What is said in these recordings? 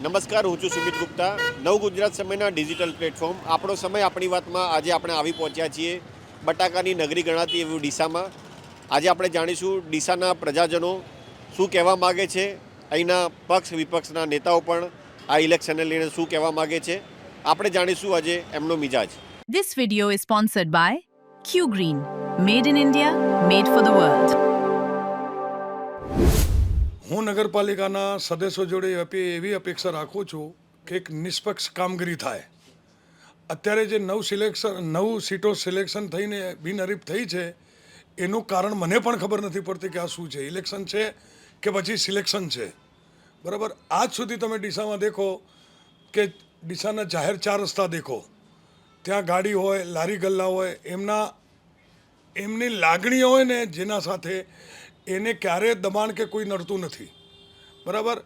નમસ્કાર, હું છું સુમિત ગુપ્તા. નવ ગુજરાત સમયના ડિજિટલ પ્લેટફોર્મ આપણો સમય આપણી વાતમાં આજે આપણે આવી પહોંચ્યા છીએ બટાકાની નગરી ગણાતી એવું ડીસામાં. આજે આપણે જાણીશું ડીસાના પ્રજાજનો શું કહેવા માગે છે, અહીંના પક્ષ વિપક્ષના નેતાઓ પણ આ ઇલેક્શનને લઈને શું કહેવા માગે છે. આપણે જાણીશું આજે એમનો મિજાજ. This video is sponsored by Q Green, made in India, made for the world. હું નગરપાલિકાના સદસ્યો જોડે એવી અપેક્ષા રાખું છું કે એક નિષ્પક્ષ કામગીરી થાય. અત્યારે જે નવ સીટો સિલેક્શન થઈને બિનહરીફ થઈ છે એનું કારણ મને પણ ખબર નથી પડતી કે આ શું છે, ઇલેક્શન છે કે પછી સિલેક્શન છે. બરાબર, આજ સુધી તમે ડીસામાં દેખો કે ડીસાના જાહેર 4 રસ્તા દેખો, ત્યાં ગાડી હોય, લારી ગલ્લા હોય, એમની લાગણીઓ હોય ને જેના સાથે એને ક્યારેય દબાણ કે કોઈ નડતું નથી. બરાબર,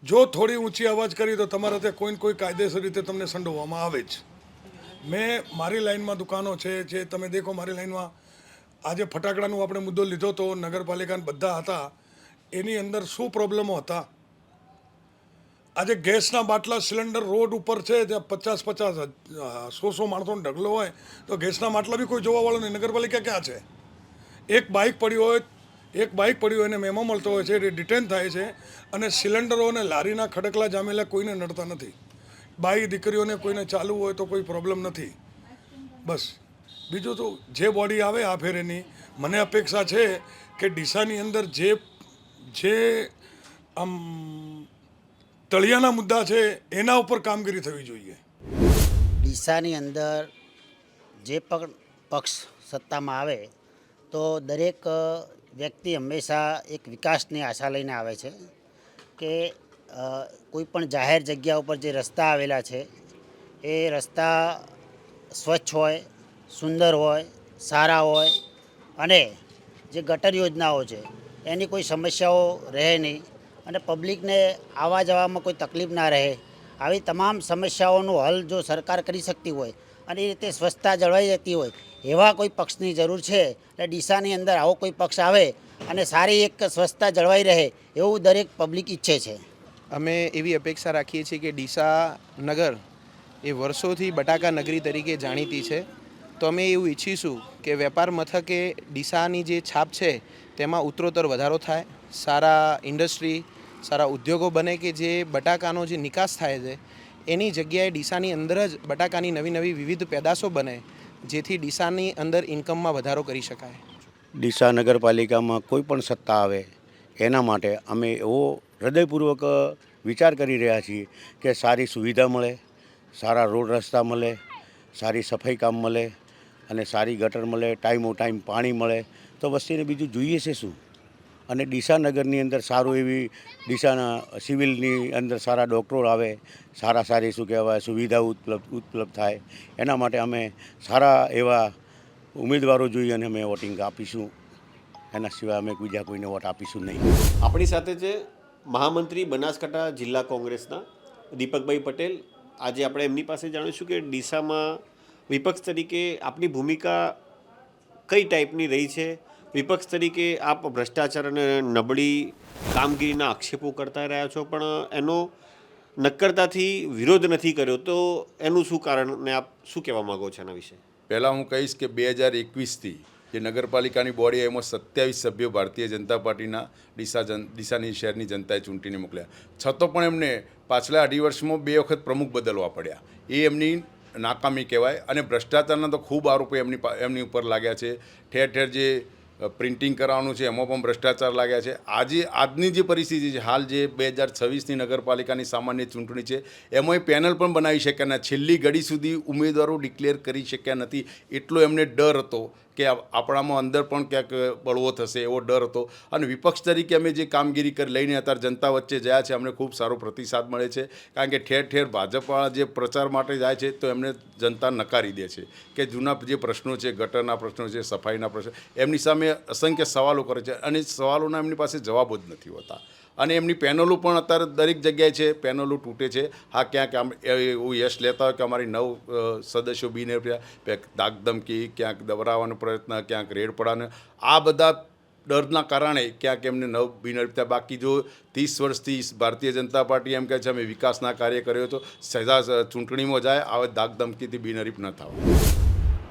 જો થોડી ઊંચી અવાજ કરી તો તમારા ત્યાં કોઈ ને કોઈ કાયદેસર રીતે તમને સંડોવવામાં આવે જ. મેં મારી લાઈનમાં દુકાનો છે જે તમે દેખો, મારી લાઈનમાં આજે ફટાકડાનો આપણે મુદ્દો લીધો તો નગરપાલિકાના બધા હતા, એની અંદર શું પ્રોબ્લેમો હતા. આજે ગેસના બાટલા સિલિન્ડર રોડ ઉપર છે, ત્યાં 50 100 માણસોનો ઢગલો હોય તો ગેસના બાટલા બી કોઈ જોવાવાળો નહીં. નગરપાલિકા ક્યાં છે? એક બાઇક પડી હોય એને મેમો મળતો હોય છે, એ ડિટેન થાય છે, અને સિલિન્ડરો અને લારીના ખડકલા જામેલા કોઈને નડતા નથી. બાઈ દીકરીઓને કોઈને ચાલુ હોય તો કોઈ પ્રોબ્લેમ નથી. બસ, બીજું તો જે બોડી આવે આ ફેરેની મને અપેક્ષા છે કે ડીસાની અંદર જે આમ તળિયાના મુદ્દા છે એના ઉપર કામગીરી થવી જોઈએ. ડીસાની અંદર જે પણ પક્ષ સત્તામાં આવે તો દરેક વ્યક્તિ હંમેશા એક વિકાસની આશા લઈને આવે છે કે કોઈ પણ જાહેર જગ્યા ઉપર જે રસ્તા આવેલા છે એ રસ્તા સ્વચ્છ હોય, સુંદર હોય, સારા હોય, અને જે ગટર યોજનાઓ છે એની કોઈ સમસ્યાઓ રહે નહીં અને પબ્લિકને આવવા જવામાં કોઈ તકલીફ ના રહે. આવી તમામ સમસ્યાઓનું હલ જો સરકાર કરી શકતી હોય અને એ રીતે સ્વચ્છતા જળવાઈ જતી હોય એવા કોઈ પક્ષની જરૂર છે. એટલે ડીસાની અંદર આવો કોઈ પક્ષ આવે અને સારી એક સ્વચ્છતા જળવાઈ રહે એવું દરેક પબ્લિક ઈચ્છે છે. અમે એવી અપેક્ષા રાખીએ છીએ કે ડીસા નગર એ વર્ષોથી બટાકા નગરી તરીકે જાણીતી છે, તો અમે એવું ઈચ્છીશું કે વેપાર મથકે ડીસાની જે છાપ છે તેમાં ઉત્તરોત્તર વધારો થાય, સારા ઇન્ડસ્ટ્રી, સારા ઉદ્યોગો બને કે જે બટાકાનો જે નિકાસ થાય છે એની જગ્યાએ ડીસાની અંદર જ બટાકાની નવી વિવિધ પેદાશો બને, જેથી ડીસાની અંદર ઇન્કમમાં વધારો કરી શકાય. ડીસા નગરપાલિકામાં કોઈ પણ સત્તા આવે એના માટે અમે એવો હૃદયપૂર્વક વિચાર કરી રહ્યા છીએ કે સારી સુવિધા મળે, સારા રોડ રસ્તા મળે, સારી સફાઈ કામ મળે અને સારી ગટર મળે, ટાઈમ પાણી મળે, તો વસ્તીને બીજું જોઈએ છે શું. અને ડીસા નગરની અંદર સારું એવી ડીસાના સિવિલની અંદર સારા ડૉક્ટરો આવે, સારી શું કહેવાય સુવિધાઓ ઉપલબ્ધ થાય, એના માટે અમે સારા એવા ઉમેદવારો જોઈએ અને અમે વોટિંગ આપીશું. એના સિવાય અમે બીજા કોઈને વોટ આપીશું નહીં. આપણી સાથે છે મહામંત્રી બનાસકાંઠા જિલ્લા કોંગ્રેસના દીપકભાઈ પટેલ. આજે આપણે એમની પાસે જાણીશું કે ડીસામાં વિપક્ષ તરીકે આપની ભૂમિકા કઈ ટાઈપની રહી છે. વિપક્ષ તરીકે આપ ભ્રષ્ટાચાર અને નબળી કામગીરીના આક્ષેપો કરતા રહ્યા છો, પણ એનો નક્કરતાથી વિરોધ નથી કર્યો, તો એનું શું કારણ ને આપ શું કહેવા માગો છો એના વિશે? પહેલાં હું કહીશ કે 2021થી જે નગરપાલિકાની બોડી એમાં 27 સભ્યો ભારતીય જનતા પાર્ટીના ડીસાની શહેરની જનતાએ ચૂંટીને મોકલ્યા, છતાં પણ એમને પાછલા 2.5 વર્ષમાં 2 વખત પ્રમુખ બદલવા પડ્યા. એ એમની નાકામી કહેવાય. અને ભ્રષ્ટાચારના તો ખૂબ આરોપો એમની ઉપર લાગ્યા છે. ઠેર ઠેર જે પ્રિન્ટિંગ કરાવવાનું છે એમાં પણ ભ્રષ્ટાચાર લાગ્યા છે. આજની જે પરિસ્થિતિ છે, હાલ જે 2026ની નગરપાલિકાની સામાન્ય ચૂંટણી છે એમાંય પેનલ પણ બનાવી શક્યા નથી. છેલ્લી ઘડી સુધી ઉમેદવારો ડિક્લેર કરી શક્યા નથી. એટલો એમને ડર હતો કે આપણામાં અંદર પણ ક્યાંક બળવો થશે એવો ડર હતો. અને વિપક્ષ તરીકે અમે જે કામગીરી કરી લઈને અત્યારે જનતા વચ્ચે ગયા છે, અમને ખૂબ સારો પ્રતિસાદ મળે છે. કારણ કે ઠેર ઠેર ભાજપવાળા જે પ્રચાર માટે જાય છે તો એમને જનતા નકારી દે છે કે જૂના જે પ્રશ્નો છે, ગટરના પ્રશ્નો છે, સફાઈના પ્રશ્નો, એમની સામે અસંખ્ય સવાલો કરે છે અને સવાલોના એમની પાસે જવાબો જ નથી હોતા. અને એમની પેનલો પણ અત્યારે દરેક જગ્યાએ છે, પેનલો તૂટે છે. હા, ક્યાંક એવું યશ લેતા હોય કે અમારી 9 સદસ્યો બિનહરીફ, દાગધમકી, ક્યાંક દબરાવવાનો પ્રયત્ન, ક્યાંક રેડ પડવાનો, આ બધા ડરના કારણે ક્યાંક એમને બિનહરીફતા. બાકી જો 30 વર્ષથી ભારતીય જનતા પાર્ટી એમ કહે છે અમે વિકાસના કાર્ય કર્યો તો સજા ચૂંટણીમાં જાય આવા ધાકધમકીથી બિનહરીફ ન થાવ.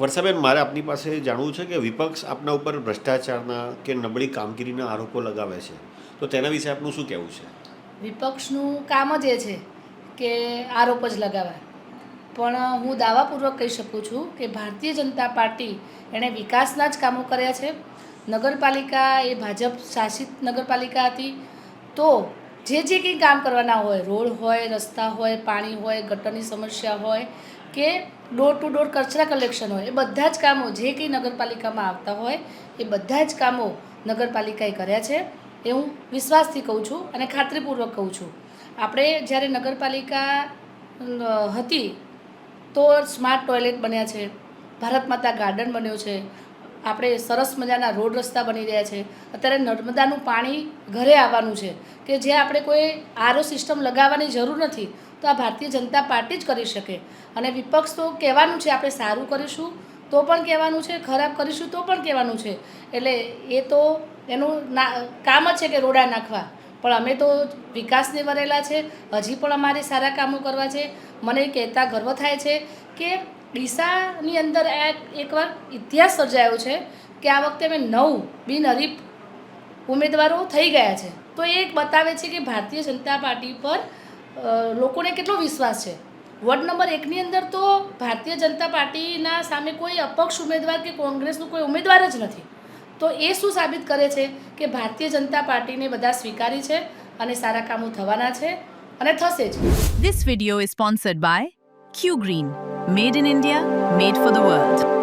વર્ષાબેન, મારે આપની પાસે જાણવું છે કે વિપક્ષ આપના ઉપર ભ્રષ્ટાચારના કે નબળી કામગીરીના આરોપો લગાવે છે, તો તેના વિશે આપનું શું કહેવું છે? વિપક્ષનું કામ જ એ છે કે આરોપ જ લગાવાય, પણ હું દાવાપૂર્વક કહી શકું છું કે ભારતીય જનતા પાર્ટી એણે વિકાસના જ કામો કર્યા છે. નગરપાલિકા એ ભાજપ શાસિત નગરપાલિકા હતી, તો જે કંઈ કામ કરવાના હોય, રોડ હોય, રસ્તા હોય, પાણી હોય, ગટરની સમસ્યા હોય કે ડોર ટુ ડોર કચરા કલેક્શન હોય, એ બધા જ કામો જે કંઈ નગરપાલિકામાં આવતા હોય એ બધા જ કામો નગરપાલિકાએ કર્યા છે. એ હું વિશ્વાસથી કહું છું અને ખાતરીપૂર્વક કહું છું. આપણે જ્યારે નગરપાલિકા હતી તો સ્માર્ટ ટોયલેટ બન્યા છે, ભારત માતા ગાર્ડન બન્યો છે, આપણે સરસ મજાના રોડ રસ્તા બની રહ્યા છે. અત્યારે નર્મદાનું પાણી ઘરે આવવાનું છે કે જે આપણે કોઈ આરઓ સિસ્ટમ લગાવવાની જરૂર નથી, તો આ ભારતીય જનતા પાર્ટી જ કરી શકે. અને વિપક્ષ તો કહેવાનું છે આપણે સારું કરીશું તો પણ કહેવાનું છે, ખરાબ કરીશું તો પણ કહેવાનું છે. એટલે એ તો એનું કામ જ છે કે રોડા નાખવા, પણ અમે તો વિકાસને વરેલા છે, હજી પણ અમારે સારા કામો કરવા છે. મને કહેતા ગર્વ થાય છે કે ડીસાની અંદર એકવાર ઇતિહાસ સર્જાયો છે કે આ વખતે અમે 9 બિનહરીફ ઉમેદવારો થઈ ગયા છે. તો એ એક બતાવે છે કે ભારતીય જનતા પાર્ટી પર લોકોને કેટલો વિશ્વાસ છે. વોર્ડ નંબર 1ની અંદર તો ભારતીય જનતા પાર્ટીના સામે કોઈ અપક્ષ ઉમેદવાર કે કોંગ્રેસનું કોઈ ઉમેદવાર જ નથી. તો એ શું સાબિત કરે છે કે ભારતીય જનતા પાર્ટીને બધા સ્વીકારી છે અને સારા કામો થવાના છે અને થશે જ. This video is sponsored by Q Green, made in India, made for the world.